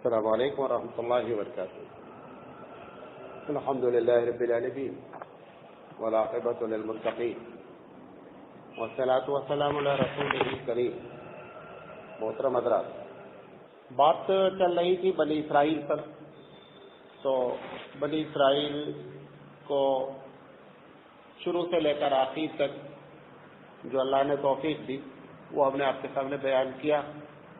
السلام علیکم ورحمۃ اللہ وبرکاتہ. الحمد للہ رب العالمین والعاقبۃ للمتقین والصلاۃ والسلام علی رسولہ الکریم. محترم حضرات، بات چل رہی تھی بنی اسرائیل پر. تو بنی اسرائیل کو شروع سے لے کر آخر تک جو اللہ نے توفیق دی وہ ہم نے آپ کے سامنے بیان کیا،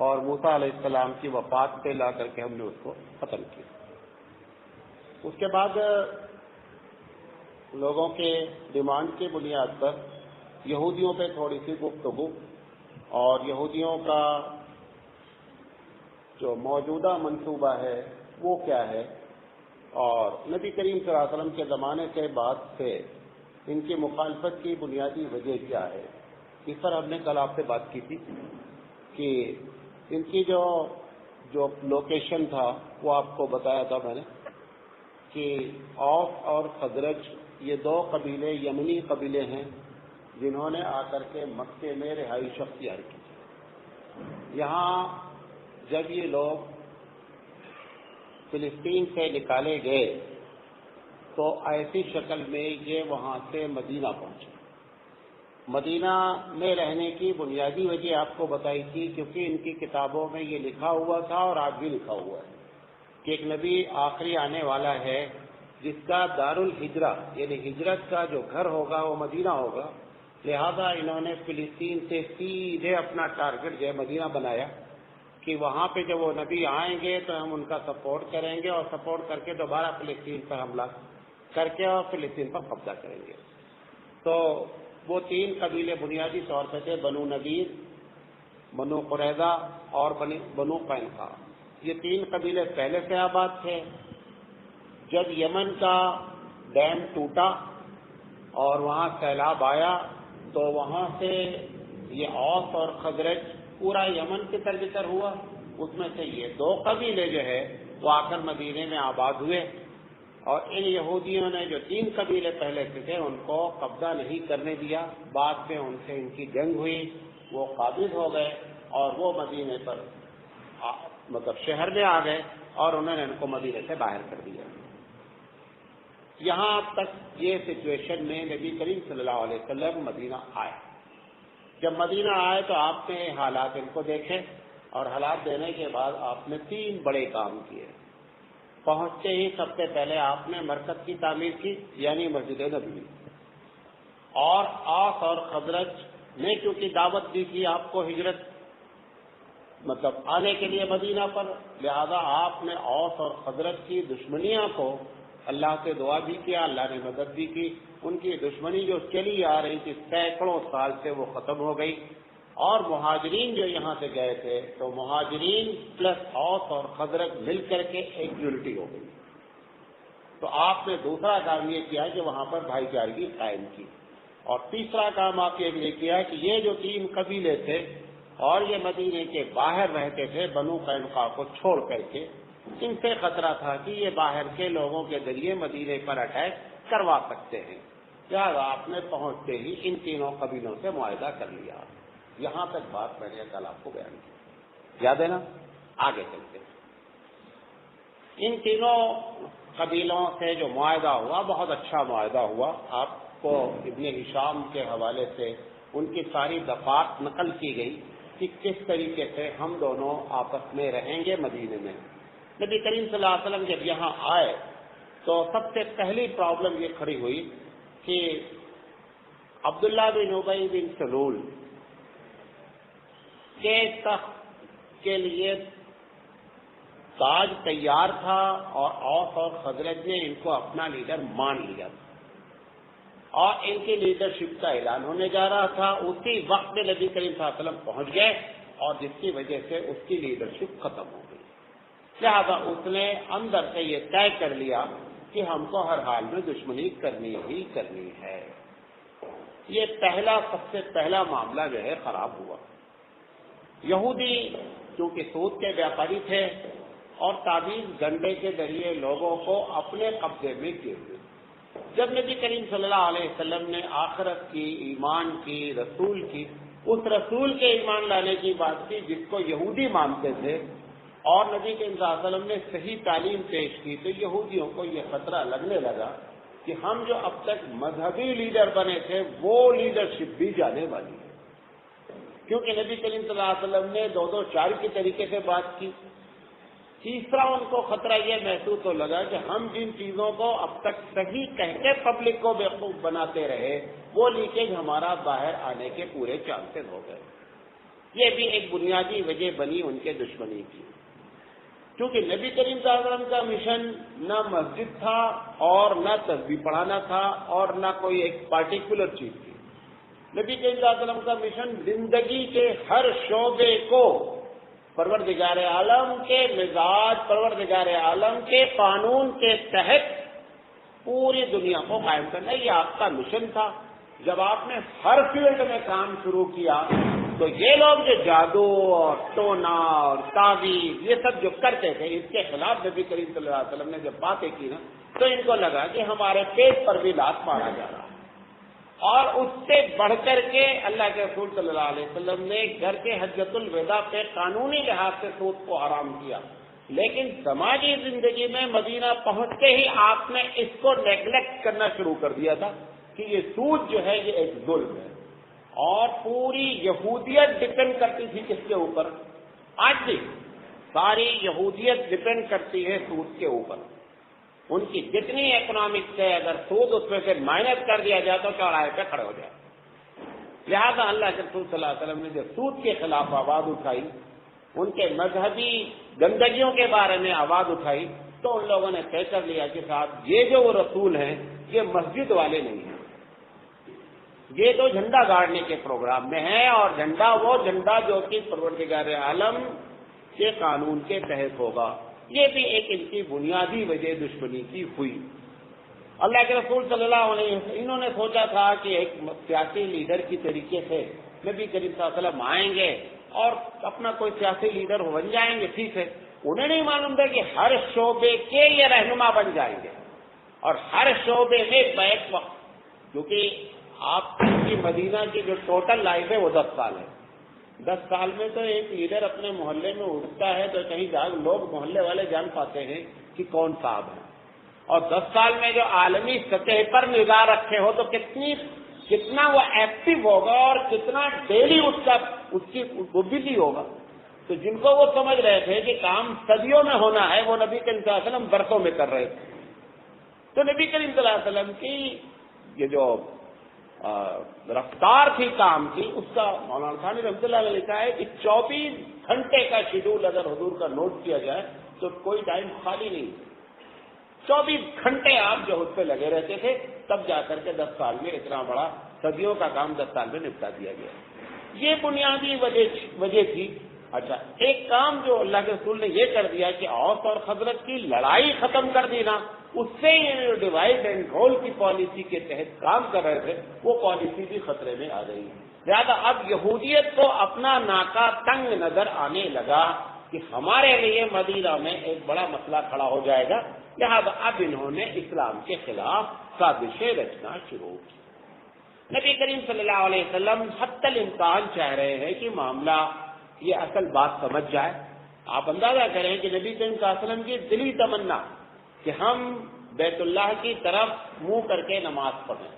اور موسیٰ علیہ السلام کی وفات پہ لا کر کے ہم نے اس کو ختم کیا. اس کے بعد لوگوں کے ڈیمانڈ کی بنیاد پر یہودیوں پہ تھوڑی سی گفتگو، اور یہودیوں کا جو موجودہ منصوبہ ہے وہ کیا ہے، اور نبی کریم صلی اللہ علیہ وسلم کے زمانے کے بعد سے ان کی مخالفت کی بنیادی وجہ کیا ہے. اس پر ہم نے کل آپ سے بات کی تھی کہ ان کی جو لوکیشن تھا وہ آپ کو بتایا تھا میں نے کہ اوس اور خزرج یہ دو قبیلے یمنی قبیلے ہیں جنہوں نے آ کر کے مکے میں رہائش اختیار کی. یہاں جب یہ لوگ فلسطین سے نکالے گئے تو ایسی شکل میں یہ وہاں سے مدینہ پہنچے. مدینہ میں رہنے کی بنیادی وجہ آپ کو بتائی تھی، کیونکہ ان کی کتابوں میں یہ لکھا ہوا تھا اور آج بھی لکھا ہوا ہے کہ ایک نبی آخری آنے والا ہے جس کا دار الہجرہ یعنی ہجرت کا جو گھر ہوگا وہ مدینہ ہوگا. لہذا انہوں نے فلسطین سے سیدھے اپنا ٹارگٹ جو ہے مدینہ بنایا کہ وہاں پہ جب وہ نبی آئیں گے تو ہم ان کا سپورٹ کریں گے، اور سپورٹ کر کے دوبارہ فلسطین پر حملہ کر کے اور فلسطین پر قبضہ کریں گے. تو وہ تین قبیلے بنیادی طور پہ تھے، بنو نذیر، بنو قریظہ اور بنو قینقاع. یہ تین قبیلے پہلے سے آباد تھے. جب یمن کا ڈیم ٹوٹا اور وہاں سیلاب آیا تو وہاں سے یہ اوس اور خزرج پورا یمن کی تربیت ہوا. اس میں سے یہ دو قبیلے جو ہے وہ آ کر مدینے میں آباد ہوئے، اور ان یہودیوں نے جو تین قبیلے پہلے سے تھے ان کو قبضہ نہیں کرنے دیا. بعد میں ان سے ان کی جنگ ہوئی، وہ قابض ہو گئے اور وہ مدینے پر مطلب شہر میں آ گئے اور انہوں نے ان کو مدینے سے باہر کر دیا. یہاں تک یہ سچویشن میں نبی کریم صلی اللہ علیہ وسلم مدینہ آئے. جب مدینہ آئے تو آپ نے حالات ان کو دیکھے، اور حالات دینے کے بعد آپ نے تین بڑے کام کیے. پہنچتے ہی سب سے پہلے آپ نے مرکز کی تعمیر کی، یعنی مسجد نبوی. اور اوس اور خزرج نے چونکہ دعوت دی تھی آپ کو ہجرت مطلب آنے کے لیے مدینہ پر، لہذا آپ نے اوس اور خزرج کی دشمنیاں کو اللہ سے دعا بھی کیا، اللہ نے مدد بھی کی. ان کی دشمنی جو چلی آ رہی تھی سینکڑوں سال سے وہ ختم ہو گئی. اور مہاجرین جو یہاں سے گئے تھے تو مہاجرین پلس اوس اور خزرج مل کر کے ایک یونٹی ہو گئی. تو آپ نے دوسرا کام یہ کیا کہ وہاں پر بھائی چارگی قائم کی. اور تیسرا کام آپ یہ کیا کہ یہ جو تین قبیلے تھے اور یہ مدینے کے باہر رہتے تھے بنو قینقاع کو چھوڑ کر کے، ان سے خطرہ تھا کہ یہ باہر کے لوگوں کے ذریعے مدینے پر اٹیک کروا سکتے ہیں. لہٰذا آپ نے پہنچتے ہی ان تینوں قبیلوں سے معاہدہ کر لیا. یہاں تک بات میں نے کل آپ کو بیان کی، یاد ہے نا؟ آگے چلتے ہیں. ان تینوں قبیلوں سے جو معاہدہ ہوا بہت اچھا معاہدہ ہوا. آپ کو ابن ہشام کے حوالے سے ان کی ساری دفعات نقل کی گئی کہ کس طریقے سے ہم دونوں آپس میں رہیں گے مدینے میں. نبی کریم صلی اللہ علیہ وسلم جب یہاں آئے تو سب سے پہلی پرابلم یہ کھڑی ہوئی کہ عبداللہ بن ابی بن سلول کے تخت کے لیے تاج تیار تھا، اور اوس اور خزرج نے ان کو اپنا لیڈر مان لیا تھا، اور ان کی لیڈرشپ کا اعلان ہونے جا رہا تھا. اسی وقت میں نبی کریم صلی اللہ علیہ وسلم پہنچ گئے، اور جس کی وجہ سے اس کی لیڈرشپ ختم ہو گئی. لہذا اس نے اندر سے یہ طے کر لیا کہ ہم کو ہر حال میں دشمنی کرنی ہی کرنی ہے. یہ سب سے پہلا معاملہ جو ہے خراب ہوا. یہودی چونکہ سود کے بیاپاری تھے اور تعویذ گنڈے کے ذریعے لوگوں کو اپنے قبضے میں کیے ہوئے. جب نبی کریم صلی اللہ علیہ وسلم نے آخرت کی، ایمان کی، رسول کی، اس رسول کے ایمان لانے کی بات کی جس کو یہودی مانتے تھے، اور نبی کریم صلی اللہ علیہ وسلم نے صحیح تعلیم پیش کی تو یہودیوں کو یہ خطرہ لگنے لگا کہ ہم جو اب تک مذہبی لیڈر بنے تھے وہ لیڈرشپ بھی جانے والی ہے، کیونکہ نبی کریم صلی اللہ علیہ وسلم نے 2-2-4 کے طریقے سے بات کی۔ تیسرا ان کو خطرہ یہ محسوس ہو لگا کہ ہم جن چیزوں کو اب تک صحیح کہہ کے پبلک کو بیوقوف بناتے رہے وہ لیکیج ہمارا باہر آنے کے پورے چانسز ہو گئے۔ یہ بھی ایک بنیادی وجہ بنی ان کے دشمنی کی، کیونکہ نبی کریم صلی اللہ علیہ وسلم کا مشن نہ مسجد تھا اور نہ تسبیح پڑھانا تھا اور نہ کوئی ایک پارٹیکولر چیز تھی۔ نبی کریم صلی اللہ علیہ وسلم کا مشن زندگی کے ہر شعبے کو پروردگار عالم کے مزاج، پروردگار عالم کے قانون کے تحت پوری دنیا کو قائم کرنا، یہ آپ کا مشن تھا۔ جب آپ نے ہر فیلڈ میں کام شروع کیا تو یہ لوگ جو جادو اور ٹونا اور تعویذ یہ سب جو کرتے تھے اس کے خلاف نبی کریم صلی اللہ علیہ وسلم نے جب باتیں کی نا تو ان کو لگا کہ ہمارے پیٹ پر بھی لات مارا جا رہا ہے۔ اور اس سے بڑھ کر کے اللہ کے رسول صلی اللہ علیہ وسلم نے گھر کے حجۃ الوداع پہ قانونی لحاظ سے سود کو حرام کیا، لیکن سماجی زندگی میں مدینہ پہنچتے ہی آپ نے اس کو نیگلیکٹ کرنا شروع کر دیا تھا کہ یہ سود جو ہے یہ ایک ظلم ہے، اور پوری یہودیت ڈپینڈ کرتی تھی کس کے اوپر؟ آج بھی ساری یہودیت ڈپینڈ کرتی ہے سود کے اوپر۔ ان کی جتنی اکنامکس ہے اگر سود اس میں سے مائنس کر دیا جائے تو چوراہے پہ کھڑے ہو جائے۔ لہذا اللہ کے رسول صلی اللہ علیہ وسلم نے جو سود کے خلاف آواز اٹھائی، ان کے مذہبی گندگیوں کے بارے میں آواز اٹھائی، تو ان لوگوں نے طے کر لیا کہ صاحب یہ جو وہ رسول ہیں یہ مسجد والے نہیں ہیں، یہ تو جھنڈا گاڑنے کے پروگرام میں ہیں، اور وہ جھنڈا جو کہ پروردگار عالم کے قانون کے تحت ہوگا۔ یہ بھی ایک ان کی بنیادی وجہ دشمنی کی ہوئی۔ اللہ کے رسول صلی اللہ علیہ وسلم انہوں نے سوچا تھا کہ ایک سیاسی لیڈر کی طریقے سے نبی کریم صلی اللہ علیہ وسلم آئیں گے اور اپنا کوئی سیاسی لیڈر بن جائیں گے، ٹھیک ہے۔ انہیں نہیں معلوم تھا کہ ہر شعبے کے یہ رہنما بن جائیں گے، اور ہر شعبے میں بیک وقت، کیونکہ آپ کی مدینہ کی جو ٹوٹل لائف ہے وہ 10 سال ہے۔ 10 سال میں تو ایک لیڈر اپنے محلے میں اٹھتا ہے تو کہیں لوگ محلے والے جان پاتے ہیں کہ کون صاحب ہے، اور 10 سال میں جو عالمی سطح پر نگاہ رکھے ہو تو کتنا وہ ایکٹیو ہوگا اور کتنا ڈیلی اس کی بزی ہوگا۔ تو جن کو وہ سمجھ رہے تھے کہ کام صدیوں میں ہونا ہے وہ نبی کریم صلی اللہ علیہ وسلم برسوں میں کر رہے تھے۔ تو نبی کریم صلی اللہ علیہ وسلم کی یہ جو رفتار تھی کام کی، اس کا مولانا ثانی رحمۃ اللہ علیہ لکھا ہے کہ 24 گھنٹے کا شیڈول اگر حضور کا نوٹ کیا جائے تو کوئی ٹائم خالی نہیں، 24 گھنٹے آپ جو اس پہ لگے رہتے تھے، تب جا کر کے 10 سال میں اتنا بڑا صدیوں کا کام 10 سال میں نپٹا دیا گیا۔ یہ بنیادی وجہ تھی۔ اچھا، ایک کام جو اللہ کے رسول نے یہ کر دیا کہ اوس اور خزرج کی لڑائی ختم کر دی نا، اس سے یہ ڈیوائڈ اینڈ رول کی پالیسی کے تحت کام کر رہے تھے، وہ پالیسی بھی خطرے میں آ گئی۔ لہٰذا اب یہودیت کو اپنا ناکا تنگ نظر آنے لگا کہ ہمارے لیے مدینہ میں ایک بڑا مسئلہ کھڑا ہو جائے گا، لہٰذا اب انہوں نے اسلام کے خلاف سازشیں رچنا شروع کی۔ نبی کریم صلی اللہ علیہ وسلم حتی الامکان چاہ رہے ہیں کہ معاملہ یہ اصل بات سمجھ جائے۔ آپ اندازہ کریں کہ نبی کریم صلی اللہ علیہ وسلم کی دلی تمنا کہ ہم بیت اللہ کی طرف منہ کر کے نماز پڑھیں،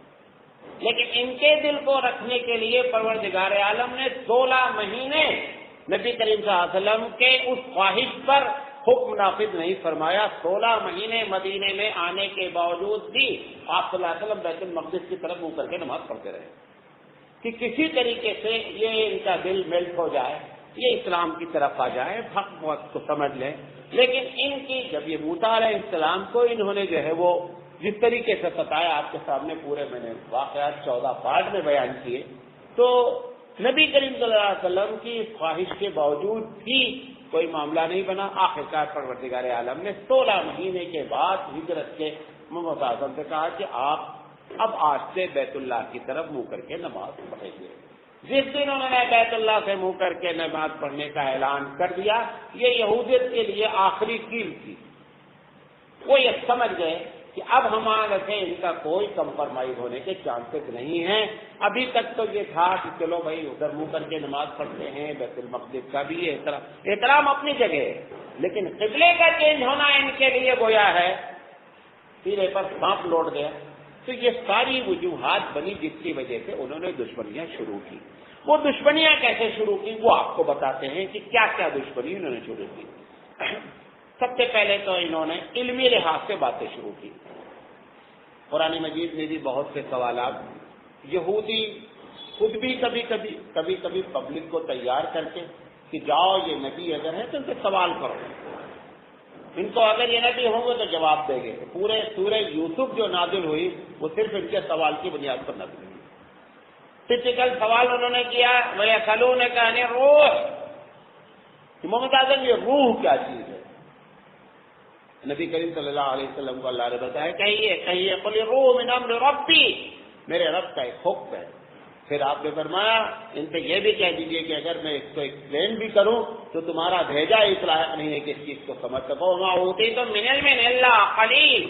لیکن ان کے دل کو رکھنے کے لیے پروردگار عالم نے 16 مہینے نبی کریم صلی اللہ علیہ وسلم کے اس خواہش پر حکم نافذ نہیں فرمایا۔ 16 مہینے مدینے میں آنے کے باوجود بھی آپ صلی اللہ علیہ وسلم بیت المقدس کی طرف منہ کر کے نماز پڑھتے رہے کہ کسی طریقے سے یہ ان کا دل میلٹ ہو جائے، یہ اسلام کی طرف آ جائے، حق وقت کو سمجھ لیں۔ لیکن ان کی جب یہ موسیٰ علیہ السلام کو انہوں نے جو ہے وہ جس طریقے سے ستایا، آپ کے سامنے پورے میں نے واقعات 14 پارٹ میں بیان کیے، تو نبی کریم صلی اللہ علیہ وسلم کی خواہش کے باوجود بھی کوئی معاملہ نہیں بنا۔ آخرکار پروردگار عالم نے 16 مہینے کے بعد ہجرت کے محمد اعظم سے کہا کہ آپ اب آج سے بیت اللہ کی طرف منہ کر کے نماز پڑھیں گے۔ جس دن انہوں نے بیت اللہ سے منہ کر کے نماز پڑھنے کا اعلان کر دیا، یہ یہودیت کے لیے آخری کیل تھی۔ وہ یہ سمجھ گئے کہ اب ہمارے سے ان کا کوئی کمپرمائز ہونے کے چانسز نہیں ہیں۔ ابھی تک تو یہ تھا کہ چلو بھائی ادھر منہ کر کے نماز پڑھتے ہیں، بیت المقدس کا بھی احترام اپنی جگہ ہے، لیکن قبلے کا چینج ہونا ان کے لیے گویا ہے سینے پر سانپ لوٹ گیا. تو یہ ساری وجوہات بنی جس کی وجہ سے انہوں نے دشمنیاں شروع کی. وہ دشمنیاں کیسے شروع کی وہ آپ کو بتاتے ہیں کہ کیا کیا دشمنی انہوں نے شروع کی. سب سے پہلے تو انہوں نے علمی لحاظ سے باتیں شروع کی. قرآن مجید میں بھی بہت سے سوالات یہودی خود بھی کبھی کبھی پبلک کو تیار کر کے کہ جاؤ یہ نبی اگر ہے تو ان سے سوال کرو, ان کو اگر یہ نبی ہوں گے تو جواب دیں گے. پورے سورہ یوسف جو نازل ہوئی وہ صرف ان کے سوال کی بنیاد پر نازل ہوئی. ٹپیکل سوال انہوں نے کیا وَيَسْأَلُونَكَ عَنِ الرُّوحِ, محمد اعظم یہ روح کیا چیز ہے؟ نبی کریم صلی اللہ علیہ وسلم کو اللہ نے بتایا کہیے قُلِ الرُّوحُ مِنْ أَمْرِ رَبِّي, میرے رب کا ایک حکم ہے. پھر آپ نے فرمایا ان سے یہ بھی کہہ دیجئے کہ اگر میں اس کو ایکسپلین بھی کروں تو تمہارا بھیجا اس لائق نہیں ہے کہ اس چیز کو سمجھ سکو. وَمَا أُوتِيتُم مِّنْ عِلْمٍ إِلَّا قَلِيلٌ,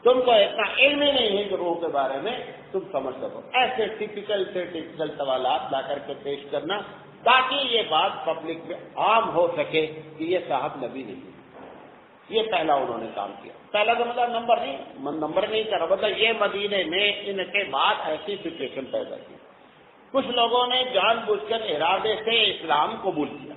تم کو اتنا علم ہی نہیں ہے کہ روح کے بارے میں تم سمجھ سکو. ایسے ٹپیکل سوالات لا کر کے پیش کرنا تاکہ یہ بات پبلک میں عام ہو سکے کہ یہ صاحب نبی نہیں. یہ پہلا انہوں نے کام کیا. پہلا تو مطلب نمبر نہیں کرا, مطلب یہ مدینے میں ان کے بعد ایسی سچویشن پیدا کی. کچھ لوگوں نے جان بوجھ کر ارادے سے اسلام قبول کیا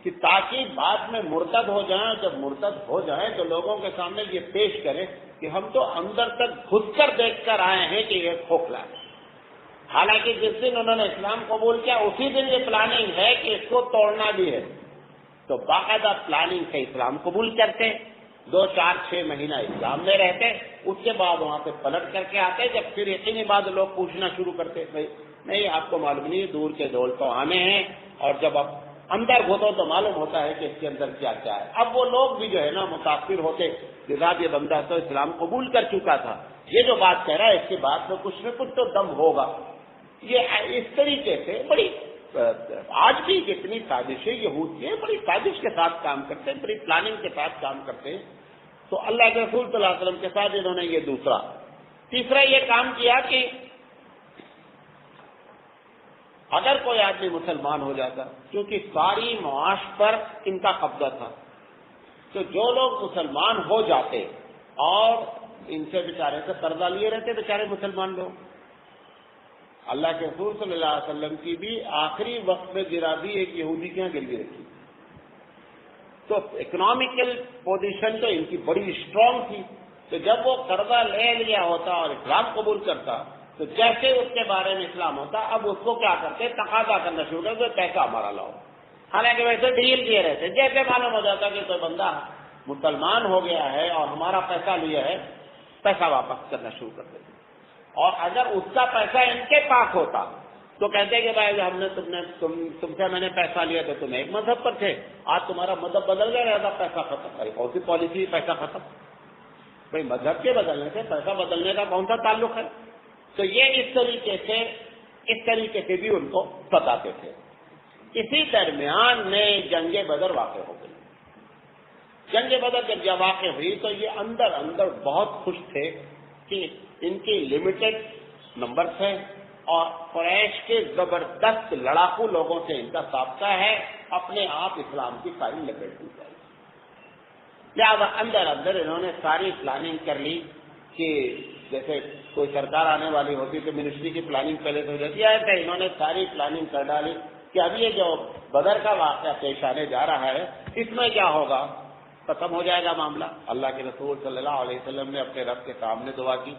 کہ تاکہ بعد میں مرتد ہو جائیں. جب مرتد ہو جائیں تو لوگوں کے سامنے یہ پیش کریں کہ ہم تو اندر تک گھس کر دیکھ کر آئے ہیں کہ یہ کھوکھلا ہے. حالانکہ جس دن انہوں نے اسلام قبول کیا اسی دن یہ پلاننگ ہے کہ اس کو توڑنا بھی ہے. تو باقاعدہ پلاننگ سے اسلام قبول کرتے, 2 4 6 مہینہ اسلام میں رہتے, اس کے بعد وہاں سے پلٹ کر کے آتے. جب پھر یقینی بعد لوگ پوچھنا شروع کرتے نہیں آپ کو معلوم نہیں دور کے دول تو آنے ہیں, اور جب اب اندر گھسو تو معلوم ہوتا ہے کہ اس کے اندر کیا کیا ہے. اب وہ لوگ بھی جو ہے نا متاثر ہوتے جناب یہ بندہ تو اسلام قبول کر چکا تھا, یہ جو بات کہہ رہا ہے اس کے بعد میں کچھ نہ کچھ تو دم ہوگا. یہ اس طریقے سے بڑی آج بھی کتنی سازشیں یہود ہیں, بڑی سازش کے ساتھ کام کرتے ہیں, بڑی پلاننگ کے ساتھ کام کرتے ہیں. تو اللہ کے رسول صلی اللہ علیہ وسلم کے ساتھ انہوں نے یہ تیسرا یہ کام کیا کہ اگر کوئی آدمی مسلمان ہو جاتا, کیونکہ ساری معاش پر ان کا قبضہ تھا, تو جو لوگ مسلمان ہو جاتے اور ان سے بیچارے سے قرضہ لیے رہتے بیچارے مسلمان لوگ, اللہ کے رسول صلی اللہ علیہ وسلم کی بھی آخری وقت میں گرادی ایک یہودی کے یہاں گروی رکھی. تو اکنامیکل پوزیشن تو ان کی بڑی اسٹرانگ تھی. تو جب وہ قرضہ لے لیا ہوتا اور اسلام قبول کرتا تو جیسے اس کے بارے میں اسلام ہوتا اب اس کو کیا کرتے تقاضا کرنا شروع کرتے پیسہ ہمارا لاؤ. حالانکہ ویسے ڈیل دیے رہتے, جیسے معلوم ہو جاتا کہ کوئی بندہ مسلمان ہو گیا ہے اور ہمارا پیسہ لیا ہے پیسہ واپس کرنا شروع کر دیتے. اور اگر اس کا پیسہ ان کے پاس ہوتا تو کہتے کہ بھائی ہم نے تم سے میں نے پیسہ لیا تو تم ایک مذہب پر تھے, آج تمہارا مذہب بدل گیا رہتا پیسہ ختم. بھائی کون سی پالیسی پیسہ ختم؟ بھائی مذہب کے بدلنے سے پیسہ بدلنے کا کون سا تعلق ہے؟ تو یہ اس طریقے سے بھی ان کو بتاتے تھے. اسی درمیان میں جنگ بدر واقع ہو گئی. جنگ بدر جب واقع ہوئی تو یہ اندر بہت خوش تھے کہ ان کی لمیٹڈ نمبرز ہیں اور قریش کے زبردست لڑاکو لوگوں سے ان کا سابقہ ہے, اپنے آپ اسلام کی ساری لپیٹ دی جائے. لہٰذا اندر انہوں نے ساری پلاننگ کر لی کہ جیسے کوئی سرکار آنے والی ہوتی تو منسٹری کی پلاننگ پہلے سے ہو جاتی ہے, کہ انہوں نے ساری پلاننگ کر ڈالی کہ اب یہ جو بدر کا واقعہ پیش آنے جا رہا ہے اس میں کیا ہوگا, ختم ہو جائے گا معاملہ. اللہ کے رسول صلی اللہ علیہ وسلم نے اپنے رب کے سامنے دعا کی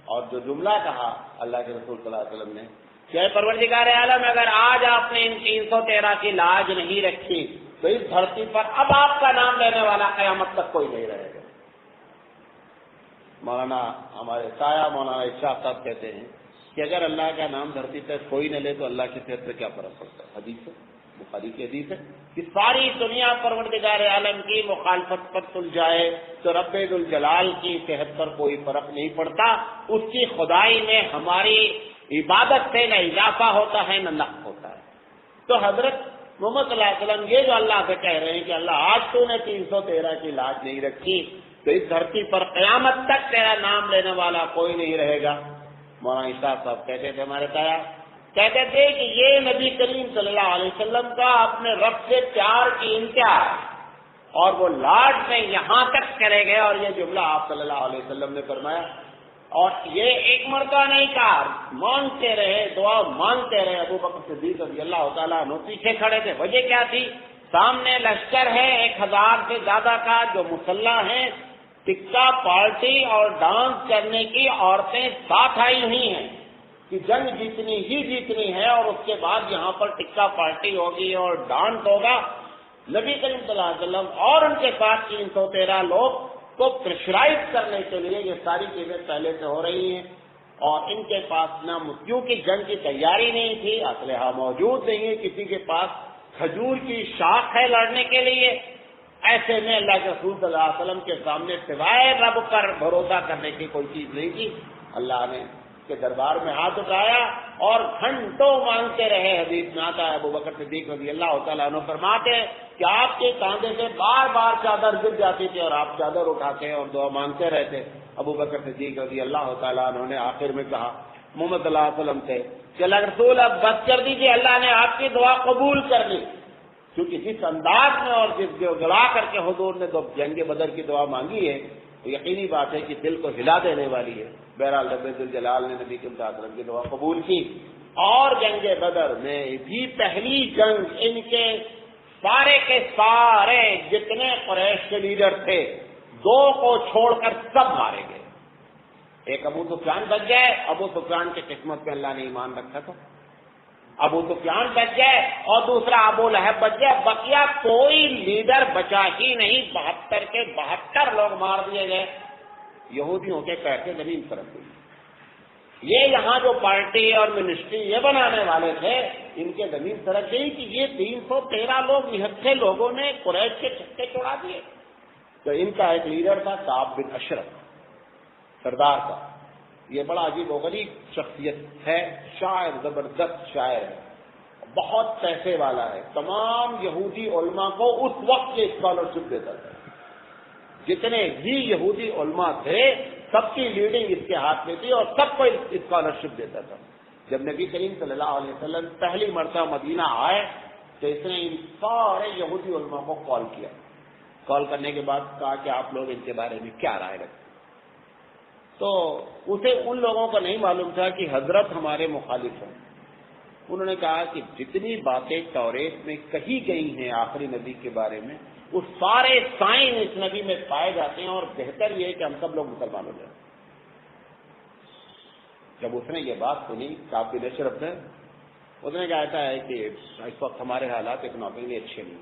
اور جو جملہ کہا اللہ کے رسول صلی اللہ علیہ وسلم نے کہ پروردگار عالم اگر آج آپ نے ان 313 کی لاج نہیں رکھی تو اس دھرتی پر اب آپ کا نام لینے والا قیامت تک کوئی نہیں رہے گا. مولانا ہمارے سایہ مولانا اشاق صاحب کہتے ہیں کہ اگر اللہ کا نام دھرتی پر کوئی نہ لے تو اللہ کی صحت پہ کیا فرق پڑتا ہے. حدیث ہے, بخاری کی حدیث ہے کہ ساری دنیا پروردگار عالم کی مخالفت پر تل جائے تو رب ذوالجلال کی صحت پر کوئی فرق نہیں پڑتا. اس کی خدائی میں ہماری عبادت سے نہ اضافہ ہوتا ہے نہ نقص ہوتا ہے. تو حضرت محمد صلی اللہ علیہ وسلم یہ جو اللہ سے کہہ رہے ہیں کہ اللہ آج تو نے 313 کی لاج نہیں رکھی تو اس دھرتی پر قیامت تک تیرا نام لینے والا کوئی نہیں رہے گا. مولانا اشاق صاحب کہتے تھے ہمارے تایا, کہتے تھے کہ یہ نبی کریم صلی اللہ علیہ وسلم کا اپنے رب سے پیار کی انتہا ہے. اور وہ لاڈ میں یہاں تک کرے گئے، اور یہ جملہ آپ صلی اللہ علیہ وسلم نے فرمایا، اور یہ ایک مرتبہ نہیں کہا، مانگتے رہے، دعا مانگتے رہے۔ ابو بکر صدیق رضی اللہ تعالیٰ عنہ پیچھے کھڑے تھے، وجہ کیا تھی؟ سامنے لشکر ہے 1000 سے زیادہ کا جو مسلح ہیں، ٹکا پارٹی اور ڈانس کرنے کی عورتیں ساتھ آئی ہوئی ہیں کہ جنگ جیتنی ہی جیتنی ہے، اور اس کے بعد یہاں پر ٹکا پارٹی ہوگی اور ڈانس ہوگا۔ نبی کریم صلی اللہ علیہ وسلم اور ان کے ساتھ 313 لوگ کو پریشرائز کرنے کے لیے یہ ساری چیزیں پہلے سے ہو رہی ہیں، اور ان کے پاس نہ کیونکہ جنگ کی تیاری نہیں تھی، اسلحہ موجود نہیں ہے، کسی کے پاس کھجور کی شاخ ہے لڑنے کے لیے، ایسے میں اللہ کے رسول صلی اللہ علیہ وسلم کے سامنے سوائے رب پر بھروسہ کرنے کی کوئی چیز نہیں تھی۔ اللہ نے کے دربار میں ہاتھ اٹھایا اور گھنٹوں مانگتے رہے۔ حدیث میں آتا ہے ابو بکر صدیق رضی اللہ تعالیٰ عنہ فرماتے ہیں کہ آپ کے کاندھے سے بار بار چادر گر جاتی تھی اور آپ چادر اٹھاتے اور دعا مانگتے رہتے۔ ابو بکر صدیق رضی اللہ تعالیٰ عنہ نے آخر میں کہا محمد صلی اللہ علیہ وسلم سے کہ اللہ رسول اب بس کر دیجیے، اللہ نے آپ کی دعا قبول کر لی، کیونکہ جس انداز میں اور جس گڑا کر کے حضور نے جنگ بدر کی دعا مانگی ہے تو یقینی بات ہے کہ دل کو ہلا دینے والی ہے۔ بہرحال رب ذوالجلال نے نبی کے مطابق کی دعا قبول کی، اور جنگ بدر میں بھی پہلی جنگ ان کے سارے جتنے قریش کے لیڈر تھے 2 کو چھوڑ کر سب مارے گئے۔ ایک ابو سفیان بچ گئے، ابو سفیان کی قسمت پہ اللہ نے ایمان رکھا تھا، ابو سفیان بچ گئے، اور دوسرا ابو لہب بچ گئے، بقیہ کوئی لیڈر بچا ہی نہیں، 72 کے 72 لوگ مار دیے گئے۔ یہودیوں کے کیسے زمین فرق ہوئی، یہ یہاں جو پارٹی اور منسٹری یہ بنانے والے تھے ان کے زمین فرق گئی کہ یہ 313 لوگ نہتھے لوگوں نے قریش کے چھکے چھوڑا دیے۔ تو ان کا ایک لیڈر تھا کعب بن اشرف، سردار کا، یہ بڑا عجیب و غریب شخصیت ہے، شاعر، زبردست شاعر ہے، بہت پیسے والا ہے، تمام یہودی علماء کو اس وقت یہ اسکالرشپ دیتا تھا، جتنے بھی یہودی علماء تھے سب کی لیڈنگ اس کے ہاتھ میں تھی اور سب کو اسکالرشپ دیتا تھا۔ جب نبی کریم صلی اللہ علیہ وسلم پہلی مرتبہ مدینہ آئے تو اس نے ان سارے یہودی علماء کو کال کیا، کال کرنے کے بعد کہا کہ آپ لوگ ان کے بارے میں کیا رائے رکھتے؟ تو اسے ان لوگوں کو نہیں معلوم تھا کہ حضرت ہمارے مخالف ہیں۔ انہوں نے کہا کہ جتنی باتیں توریت میں کہی گئی ہیں آخری نبی کے بارے میں وہ سارے سائن اس نبی میں پائے جاتے ہیں، اور بہتر یہ ہے کہ ہم سب لوگ مسلمان ہو جائیں۔ جب اس نے یہ بات سنی کعب بن اشرف نے، اس نے کہا ہے کہ اس وقت ہمارے حالات اکنامکلی اچھے نہیں،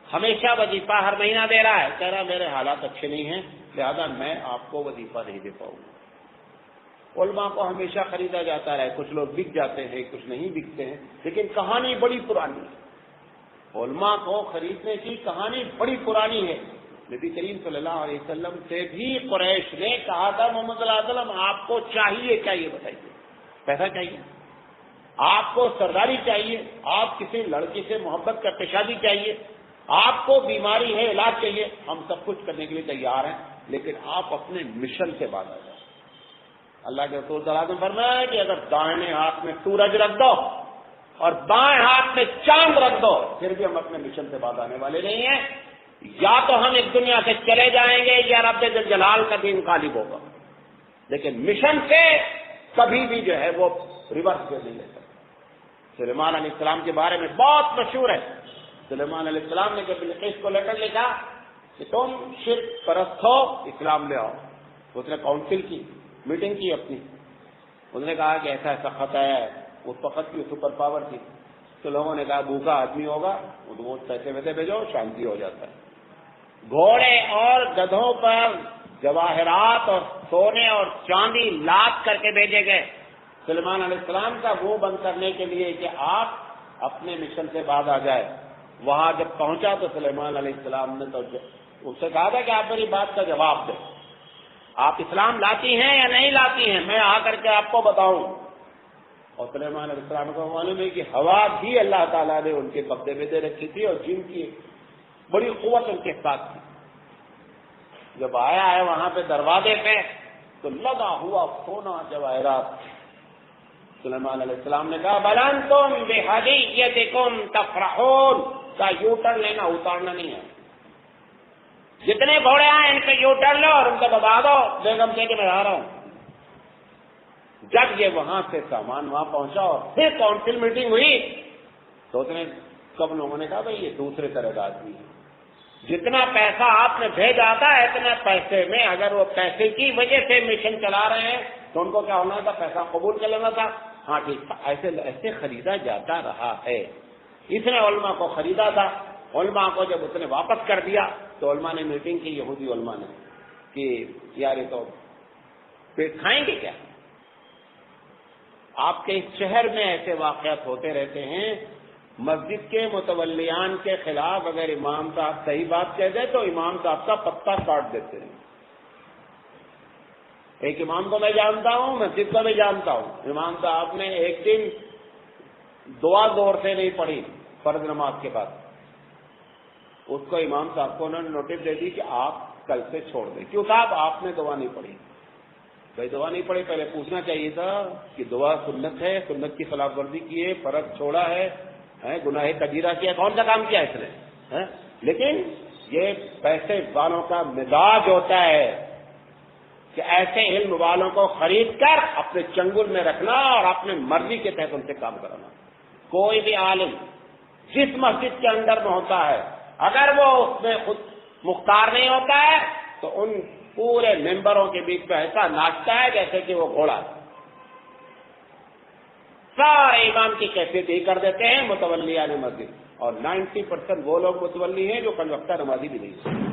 ہمیشہ وظیفہ ہر مہینہ دے رہا ہے، کہہ رہا میرے حالات اچھے نہیں ہیں لہذا میں آپ کو وظیفہ نہیں دے پاؤں گا۔ علماء کو ہمیشہ خریدا جاتا ہے، کچھ لوگ بک جاتے ہیں کچھ نہیں بکتے ہیں، لیکن کہانی بڑی پرانی ہے، علماء کو خریدنے کی کہانی بڑی پرانی ہے۔ نبی کریم صلی اللہ علیہ وسلم سے بھی قریش نے کہا تھا محمد صلی اللہ علیہ وسلم آپ کو چاہیے کیا، یہ بتائیے، پیسہ چاہیے، آپ کو سرداری چاہیے، آپ کسی لڑکی سے محبت کرتے شادی چاہیے، آپ کو بیماری ہے علاج چاہیے، ہم سب کچھ کرنے کے لیے تیار ہیں، لیکن آپ اپنے مشن سے باز آ جائیں۔ اللہ کے رسول صلی اللہ علیہ وسلم فرمایا کہ اگر دائیں ہاتھ میں سورج رکھ دو اور بائیں ہاتھ میں چاند رکھ دو پھر بھی ہم اپنے مشن سے باز آنے والے نہیں ہیں، یا تو ہم اس دنیا سے چلے جائیں گے یا رب ذوالجلال کا دین غالب ہوگا، لیکن مشن سے کبھی بھی جو ہے وہ ریورس نہیں لے سکتے۔ سلیمان علیہ السلام کے بارے میں بہت مشہور ہے، سلیمان علیہ السلام نے جب بلقیس کو لیٹر لکھا کہ تم شرک پرست ہو اسلام لے آؤ، اس نے کاؤنسل کی، میٹنگ کی اپنی، اس نے کہا کہ ایسا ایسا خط ہے، اس وقت کی سپر پاور تھی، تو لوگوں نے کہا بھوکا آدمی ہوگا وہ پیسے ویسے بھیجو شانتی ہو جاتا ہے۔ گھوڑے اور گدھوں پر جواہرات اور سونے اور چاندی لاد کر کے بھیجے گئے سلیمان علیہ السلام کا منہ بند کرنے کے لیے کہ آپ اپنے مشن سے باز آ جائے۔ وہاں جب پہنچا تو سلیمان علیہ السلام نے تو اس سے کہا تھا کہ آپ میری بات کا جواب دیں، آپ اسلام لاتی ہیں یا نہیں لاتی ہیں، میں آ کر کے آپ کو بتاؤں۔ اور سلیمان علیہ السلام کو معلوم ہے کہ ہوا بھی اللہ تعالیٰ نے ان کے قبضے میں دے رکھی تھی اور جن کی بڑی قوت ان کے ساتھ تھی۔ جب آیا ہے وہاں پہ دروازے پہ تو لگا ہوا سونا جواہرات، سلیمان علیہ السلام نے کہا بل انتم بہدیتکم تفرحون، کا یو ٹرن لینا اتارنا نہیں ہے، جتنے گھوڑے آئے ان پہ یوں ٹر لو اور ان کو بتا دو بیگم سے کہ میں آ رہا ہوں. جب یہ وہاں سے سامان وہاں پہنچا اور پھر کونسل میٹنگ ہوئی تو اتنے سب لوگوں نے کہا بھائی یہ دوسرے طرح کا آدمی ہے. جتنا پیسہ آپ نے بھیجا تھا اتنے پیسے میں اگر وہ پیسے کی وجہ سے مشن چلا رہے ہیں تو ان کو کیا ہونا تھا؟ پیسہ قبول کر لینا تھا. ہاں ٹھیک، ایسے خریدا جاتا رہا ہے. اس نے علماء کو خریدا تھا. علماء کو جب اس نے واپس کر دیا تو علماء نے میٹنگ کی، یہودی علماء نے، کہ یار یہ تو پیٹ کھائیں گے کیا؟ آپ کے اس شہر میں ایسے واقعات ہوتے رہتے ہیں. مسجد کے متولیان کے خلاف اگر امام صاحب صحیح بات کہہ دے تو امام صاحب کا پتا کاٹ دیتے ہیں. ایک امام کو میں جانتا ہوں، مسجد کو بھی جانتا ہوں. امام صاحب نے ایک دن دعا دور سے نہیں پڑھی فرض نماز کے بعد. اس کو امام صاحب کو انہوں نے نوٹس دے دی کہ آپ کل سے چھوڑ دیں. کیوں صاحب؟ آپ نے دعا نہیں پڑھی. بھائی دعا نہیں پڑھی، پہلے پوچھنا چاہیے تھا کہ دعا سنت ہے، سنت کی خلاف ورزی کی ہے، فرض چھوڑا ہے، گناہ کبیرہ کیا، کون سا کام کیا اس نے؟ لیکن یہ پیسے والوں کا مزاج ہوتا ہے کہ ایسے علم والوں کو خرید کر اپنے چنگل میں رکھنا اور اپنے مرضی کے تحت ان سے کام کرانا. کوئی بھی عالم جس مسجد کے اندر میں ہوتا ہے اگر وہ اس میں خود مختار نہیں ہوتا ہے تو ان پورے ممبروں کے بیچ میں ایسا ناچتا ہے جیسے کہ وہ گھوڑا. سارے امام کی کیفیت ہی کر دیتے ہیں متولیان مسجد. اور 90% وہ لوگ متولی ہیں جو کنوقتہ نمازی بھی نہیں.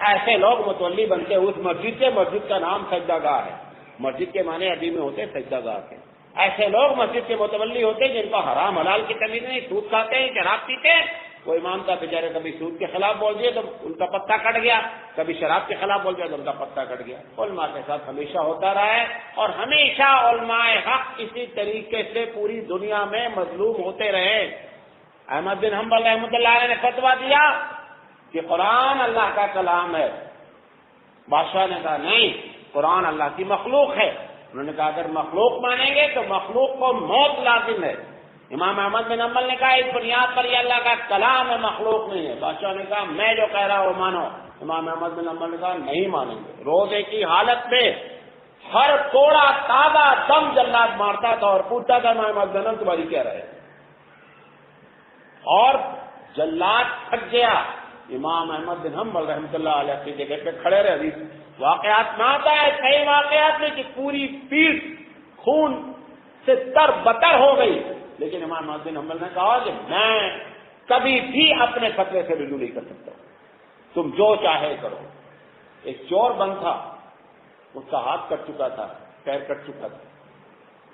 ایسے لوگ متولی بنتے اس مسجد سے، مسجد کا نام سجدہ گاہ ہے. مسجد کے معنی عربی میں ہوتے سجدہ گاہ کے. ایسے لوگ مسجد کے متولی ہوتے جن کو حرام حلال کی تمیز نہیں، سود کھاتے ہیں، شراب پیتے ہیں. وہ امام کا بیچارے کبھی سود کے خلاف بول دیے تو ان کا پتا کٹ گیا، کبھی شراب کے خلاف بول دیا تو ان کا پتا کٹ گیا. علماء کے ساتھ ہمیشہ ہوتا رہا ہے اور ہمیشہ علماء حق اسی طریقے سے پوری دنیا میں مظلوم ہوتے رہے. احمد بن حنبل رحمۃ اللہ علیہ نے فتویٰ دیا کہ قرآن اللہ کا کلام ہے. بادشاہ نے کہا نہیں، قرآن اللہ کی مخلوق ہے. انہوں نے کہا اگر مخلوق مانیں گے تو مخلوق کو موت لازم ہے. امام احمد بن حنبل نے کہا اس بنیاد پر یہ اللہ کا کلام ہے، مخلوق نہیں ہے. بادشاہ نے کہا میں جو کہہ رہا ہوں وہ مانو. امام احمد بن حنبل نے کہا نہیں مانیں گے. روزے کی حالت میں ہر کوڑا تازہ دم جلاد مارتا تھا اور پوچھتا تھا امام احمد بن حنبل تمہاری کیا رائے؟ اور جلاد تھک گیا. امام احمد بن حنبل رحمۃ اللہ علیہ کی جگہ پہ کھڑے رہے. حدیث واقعات میں آتا ہے، کئی واقعات میں کہ پوری پیٹھ خون سے تر بتر ہو گئی. لیکن امام احمد بن حنبل نے کہا کہ میں کبھی بھی اپنے فتوے سے رجوع نہیں کر سکتا، تم جو چاہے کرو. ایک چور بند تھا، اس کا ہاتھ کٹ چکا تھا، پیر کٹ چکا تھا.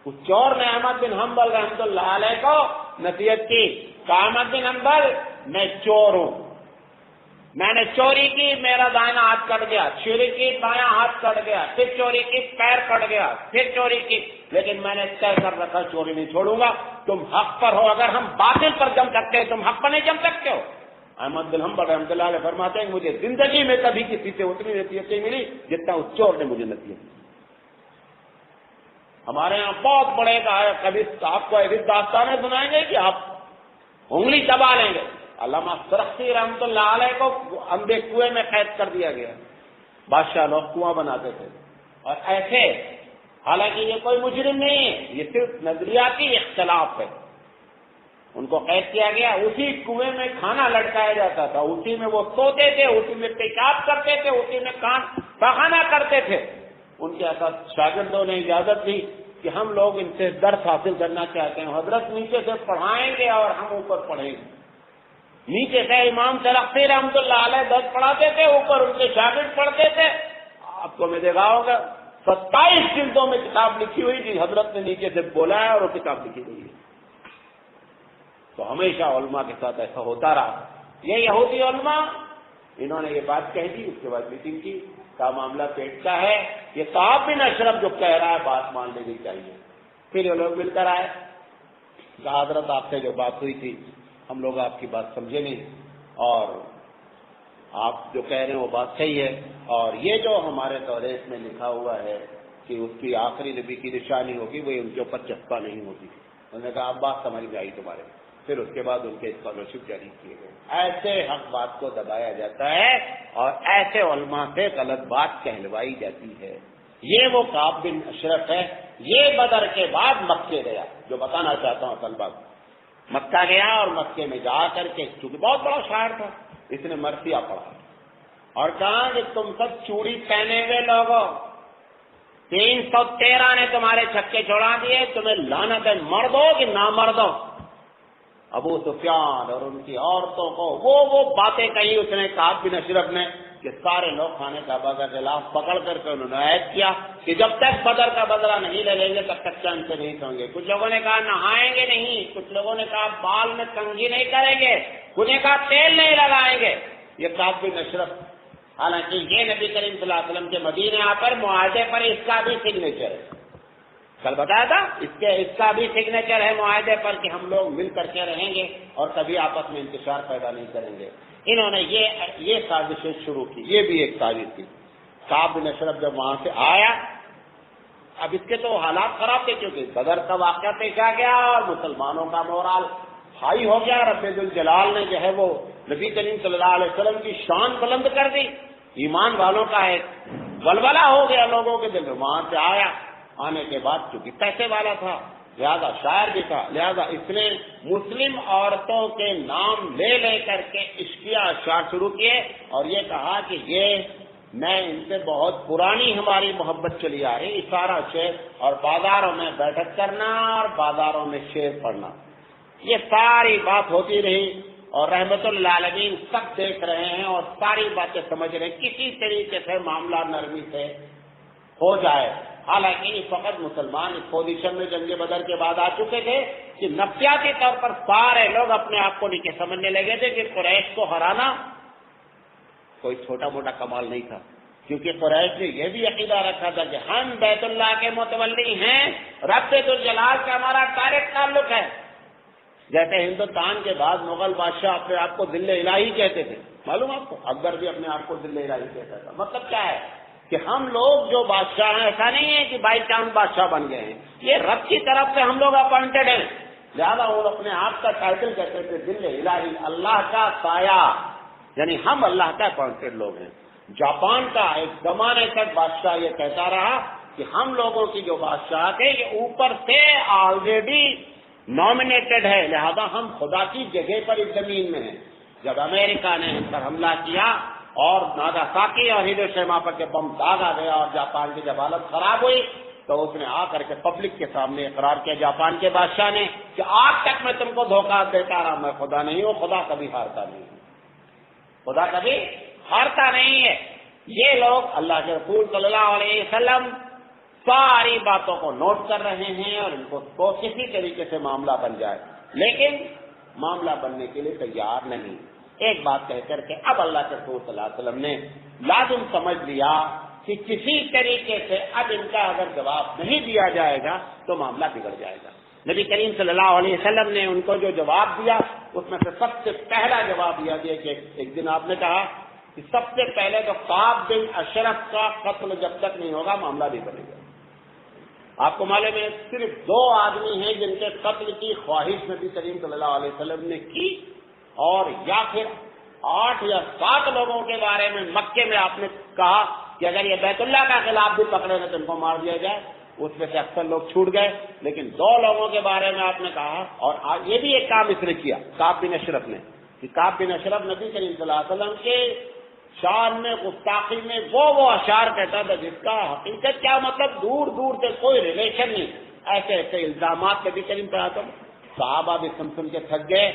اس چور نے احمد بن حنبل رحمۃ اللہ علیہ کو نصیحت کی کہ احمد بن حنبل میں چور ہوں، میں نے چوری کی، میرا دائنا ہاتھ کٹ گیا، چوری کی بایاں ہاتھ کٹ گیا، پھر چوری کی پیر کٹ گیا، پھر چوری کی، لیکن میں نے طے کر رکھا چوری نہیں چھوڑوں گا. تم حق پر ہو، اگر ہم باطل پر جم سکتے ہیں تم حق پر نہیں جم سکتے ہو. احمد بن حنبل رحمۃ اللہ علیہ فرماتے ہیں مجھے زندگی میں کبھی کسی سے اتنی نصیحت نہیں ملی جتنا اس چور نے مجھے نصیحت دی. ہمارے یہاں بہت بڑے کا ہے، کبھی آپ کو ایسی داستانیں سنائیں گے کہ آپ انگلی دبا لیں گے. علامہ سرخسی رحمۃ اللہ علیہ کو اندھے کنویں میں قید کر دیا گیا. بادشاہ لوگ کنواں بناتے تھے اور ایسے، حالانکہ یہ کوئی مجرم نہیں ہے، یہ صرف نظریاتی اختلاف ہے. ان کو قید کیا گیا، اسی کنویں میں کھانا لٹکایا جاتا تھا، اسی میں وہ سوتے تھے، اسی میں پیشاب کرتے تھے، اسی میں پخانہ کرتے تھے. ان کے ساتھ شاگردوں نے اجازت دی کہ ہم لوگ ان سے درس حاصل کرنا چاہتے ہیں، حضرت نیچے سے پڑھائیں گے اور ہم اوپر پڑھیں گے. نیچے سے امام سرخسی رحمۃ اللہ علیہ درس پڑھاتے تھے، اوپر ان کے شاگرد پڑھتے تھے. آپ کو میں دیکھا ہوگا 27 جلدوں میں کتاب لکھی ہوئی تھی، حضرت نے نیچے سے بولا ہے اور وہ کتاب لکھی گئی ہے. تو ہمیشہ علماء کے ساتھ ایسا ہوتا رہا. یہ یہودی علماء انہوں نے یہ بات کہہ دی، اس کے بعد میٹنگ کی، کا معاملہ پیٹ کا ہے، یہ کعب بن اشرف جو کہہ رہا ہے بات مان لینی چاہیے. پھر یہ لوگ مل کر آئے، کہا حضرت آپ سے جو بات ہوئی تھی ہم لوگ آپ کی بات سمجھے نہیں، اور آپ جو کہہ رہے ہیں وہ بات صحیح ہے، اور یہ جو ہمارے توریت میں لکھا ہوا ہے کہ اس کی آخری نبی کی نشانی ہوگی وہ ان کے اوپر چسپا نہیں ہوتی. انہوں نے کہا اب بات سمجھ میں آئی تمہارے. پھر اس کے بعد ان کے اسکالرشپ جاری کیے گئے. ایسے حق بات کو دبایا جاتا ہے اور ایسے علماء سے غلط بات کہلوائی جاتی ہے. یہ وہ کعب بن اشرف ہے. یہ بدر کے بعد مکے گیا. جو بتانا چاہتا ہوں اصل بات, مکہ گیا اور مکے میں جا کر کے, چونکہ بہت بڑا شاعر تھا, اس نے مرثیہ پڑھا اور کہا کہ تم سب چوڑی پہنے ہوئے لوگوں, 313 نے تمہارے چھکے چھوڑا دیے, تمہیں لعنت ہے مردوں کہ نامردوں. ابو سفیان اور ان کی عورتوں کو وہ باتیں کہی اس نے کعب بن اشرف نے کہ سارے لوگ خانہ کعبہ کے خلاف پکڑ کر کے انہوں نے عہد کیا کہ جب تک بدر کا بدلہ نہیں لے لیں گے تب تک چین سے نہیں سوئیں گے. کچھ لوگوں نے کہا نہائیں گے نہیں, کچھ لوگوں نے کہا بال میں کنگھی نہیں کریں گے, کچھ نے کہا تیل نہیں لگائیں گے. یہ کعب بن اشرف, حالانکہ یہ نبی کریم صلی اللہ علیہ وسلم کے مدینے آ کر معاہدے پر اس کا بھی سگنیچر ہے, کل بتایا تھا اس کا بھی سگنیچر ہے معاہدے پر کہ ہم لوگ مل کر کے رہیں گے اور کبھی آپس میں انتشار پیدا نہیں کریں گے. انہوں نے یہ سازشیں شروع کی. یہ بھی ایک سازش تھی. کعب بن اشرف جب وہاں سے آیا, اب اس کے تو حالات خراب تھے کیونکہ بدر کا واقعہ پیش آ گیا اور مسلمانوں کا مورال ہائی ہو گیا. رب ذوالجلال نے جو ہے وہ نبی کریم صلی اللہ علیہ وسلم کی شان بلند کر دی. ایمان والوں کا ایک ولولہ ہو گیا لوگوں کے دل میں. وہاں سے آیا, آنے کے بعد چونکہ پیسے والا تھا, لہذا شاعر بھی تھا, لہذا اس نے مسلم عورتوں کے نام لے لے کر کے عشقیہ اشعار شروع کیے اور یہ کہا کہ یہ میں ان سے بہت پرانی ہماری محبت چلی آ رہی. اشارہ شعر اور بازاروں میں بیٹھک کرنا اور بازاروں میں شعر پڑھنا, یہ ساری بات ہوتی رہی اور رحمت للعالمین سب دیکھ رہے ہیں اور ساری باتیں سمجھ رہے ہیں کسی طریقے سے معاملہ نرمی سے ہو جائے. حالانکہ اس وقت مسلمان اس پوزیشن میں جنگ بدر کے بعد آ چکے تھے کہ نفسیاتی طور پر سارے لوگ اپنے آپ کو نیچے سمجھنے لگے تھے کہ قریش کو ہرانا کوئی چھوٹا موٹا کمال نہیں تھا, کیونکہ قریش نے یہ بھی عقیدہ رکھا تھا کہ ہم بیت اللہ کے متولی ہیں, رب ذوالجلال سے ہمارا ڈائریکٹ تعلق ہے. جیسے ہندوستان کے بعد مغل بادشاہ اپنے آپ کو دل الہی کہتے تھے, معلوم آپ کو, اکبر بھی اپنے آپ کو دل الہی کہتا تھا. مطلب کیا ہے کہ ہم لوگ جو بادشاہ ہیں ایسا نہیں ہے کہ بائی چانس بادشاہ بن گئے ہیں, یہ رب کی طرف سے ہم لوگ اپوائنٹڈ ہیں. لہٰذا وہ اپنے آپ کا ٹائٹل کہتے تھے دل الہی, اللہ کا سایہ, یعنی ہم اللہ کا اپوائنٹڈ لوگ ہیں. جاپان کا ایک زمانے تک بادشاہ یہ کہتا رہا کہ ہم لوگوں کی جو بادشاہ تھے یہ اوپر سے آلریڈی نامینیٹڈ ہے, لہذا ہم خدا کی جگہ پر اس زمین میں ہیں. جب امریکہ نے ہم پر حملہ کیا اور ناگاساکی اور ہیروشیما پر کے بم داغا گیا اور جاپان کی جب حالت خراب ہوئی تو اس نے آ کر کے پبلک کے سامنے اقرار کیا جاپان کے بادشاہ نے کہ آج تک میں تم کو دھوکہ دیتا رہا, میں خدا نہیں ہوں, خدا کبھی ہارتا نہیں ہے, خدا کبھی ہارتا نہیں ہے. یہ لوگ اللہ کے رسول صلی اللہ علیہ وسلم ساری باتوں کو نوٹ کر رہے ہیں اور ان کو کسی طریقے سے معاملہ بن جائے, لیکن معاملہ بننے کے لیے تیار نہیں. ایک بات کہہ کر کے اب اللہ کے رسول صلی اللہ علیہ وسلم نے لازم سمجھ لیا کہ کسی طریقے سے اب ان کا اگر جواب نہیں دیا جائے گا تو معاملہ بگڑ جائے گا. نبی کریم صلی اللہ علیہ وسلم نے ان کو جو جواب دیا اس میں سے سب سے پہلا جواب یہ دیا کہ ایک دن آپ نے کہا کہ سب سے پہلے تو کعب بن اشرف کا قتل جب تک نہیں ہوگا معاملہ نہیں بنے گا. آپ کو معلوم ہے صرف 2 آدمی ہیں جن کے قتل کی خواہش نبی کریم صلی اللہ علیہ وسلم نے کی, اور یا پھر 8 یا 7 لوگوں کے بارے میں مکے میں آپ نے کہا کہ اگر یہ بیت اللہ کا خلاف بھی پکڑے گا تو ان کو مار دیا جائے. اس میں سے اکثر لوگ چھوٹ گئے, لیکن 2 لوگوں کے بارے میں آپ نے کہا. اور یہ بھی ایک کام اس نے کیا کعب بن اشرف نے کہ کعب بن اشرف نبی کریم صلی اللہ علیہ وسلم کے شان میں گستاخی میں وہ اشعار کہتا تھا جس کا حقیقت کیا مطلب دور دور سے کوئی ریلیشن نہیں. ایسے ایسے الزامات نبی کریم صلی اللہ علیہ وسلم, صحابہ بھی سن کے تھک گئے,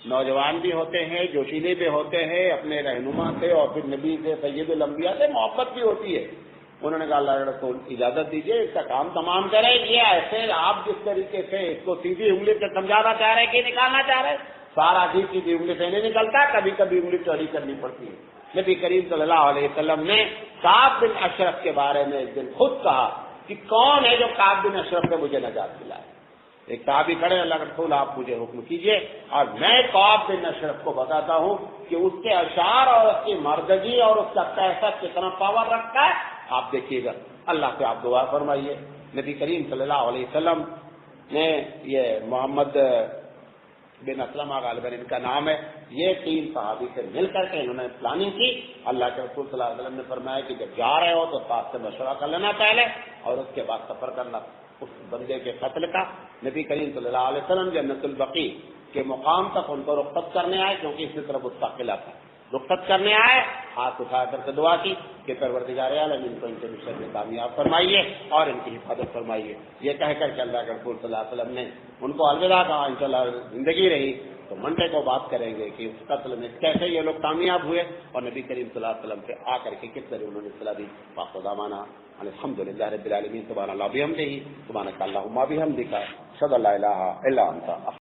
نوجوان بھی ہوتے ہیں, جوشیلے بھی ہوتے ہیں, اپنے رہنما سے اور پھر نبی سے سید الانبیاء سے محبت بھی ہوتی ہے. انہوں نے کہا اللہ کے رسول اجازت دیجیے اس کا کام تمام کریں. یہ ایسے آپ جس طریقے سے اس کو سیدھی انگلی سے سمجھانا چاہ رہے ہیں کہ نکالنا چاہ رہے ہیں, سارا چیز سیدھی انگلی سے نہیں نکلتا, کبھی کبھی انگلی چوڑی کرنی پڑتی ہے. نبی کریم صلی اللہ علیہ وسلم نے کعب بن اشرف کے بارے میں ایک دن خود کہا کہ کون ہے جو کعب بن اشرف نے مجھے نجات دلائے. ایک صحابی کھڑے, اللہ کے رسول آپ مجھے حکم کیجئے اور میں کعب بن اشرف کو بتاتا ہوں کہ اس کے اشعار اور اس کی مردگی اور اس کا پیسہ کتنا پاور رکھتا ہے, آپ دیکھیے گا. اللہ سے آپ دعا فرمائیے. نبی کریم صلی اللہ علیہ وسلم نے یہ محمد بن اسلمہ غالباً ان کا نام ہے، یہ 3 صحابی سے مل کر کے انہوں نے پلاننگ کی۔ اللہ کے رسول صلی اللہ علیہ وسلم نے فرمایا کہ جب جا رہے ہو تو ساتھ سے مشورہ کر لینا پہلے، اور اس کے بعد سفر کرنا۔ اس بندے کے قتل کا نبی کریم صلی اللہ علیہ وسلم جنت البقیع کے مقام تک ان کو رخصت کرنے آئے، کیونکہ اس طرف اس کا قلعہ تھا، رخصت کرنے آئے، ہاتھ اٹھا کر کے دعا کی کہ پروردگار عالم ان کو ان کے مشن میں کامیاب فرمائیے اور ان کی حفاظت فرمائیے۔ یہ کہہ کر کے اللہ کے رسول صلی اللہ علیہ وسلم نے ان کو الوداع کہا۔ انشاءاللہ زندگی رہی تو منڈے کو بات کریں گے کہ اس قتل میں کیسے یہ لوگ کامیاب ہوئے اور نبی کریم صلی اللہ علیہ وسلم سے آ کر کے کس طرح انہوں نے صلاح دی۔ دعوانا الحمدللہ رب العالمین، سبحان اللہ بحمدہ، سبحانک اللہم وبحمدک، اشہد ان لا الہ الا انت۔